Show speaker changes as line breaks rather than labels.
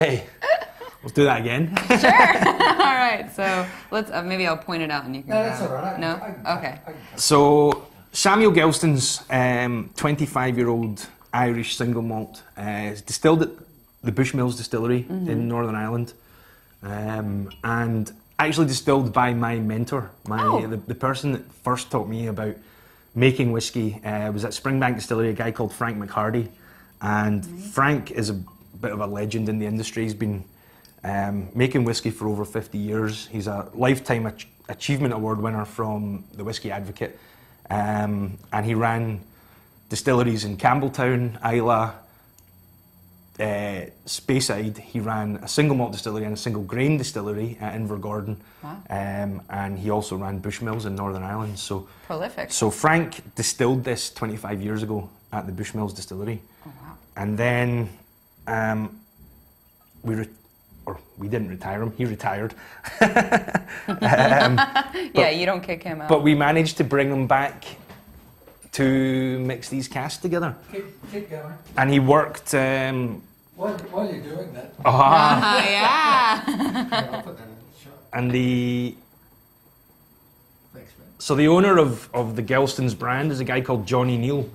Hey, let's do that again.
Sure. All right. So let's maybe I'll point it out and you can.
No, that's all right.
No. Okay.
So Samuel Gelston's 25-year-old Irish single malt is distilled at the Bushmills Distillery in Northern Ireland, and actually distilled by my mentor, the person that first taught me about making whiskey was at Springbank Distillery, a guy called Frank McHardy, and Frank is a bit of a legend in the industry. He's been making whiskey for over 50 years. He's a Lifetime Achievement Award winner from the Whiskey Advocate, and he ran distilleries in Campbelltown, Islay, Speyside. He ran a single malt distillery and a single grain distillery at Invergordon.
Wow.
And he also ran Bushmills in Northern Ireland. So
prolific.
So Frank distilled this 25 years ago at the Bushmills Distillery.
Oh wow.
And then we didn't retire him, he retired.
Yeah, you don't kick him out.
But we managed to bring him back to mix these casks together.
Keep going.
And he worked...
While you're doing that,
yeah.
I'll put that in the shot.
And
Thanks, man.
so the owner of the Gelston's brand is a guy called Johnny Neal.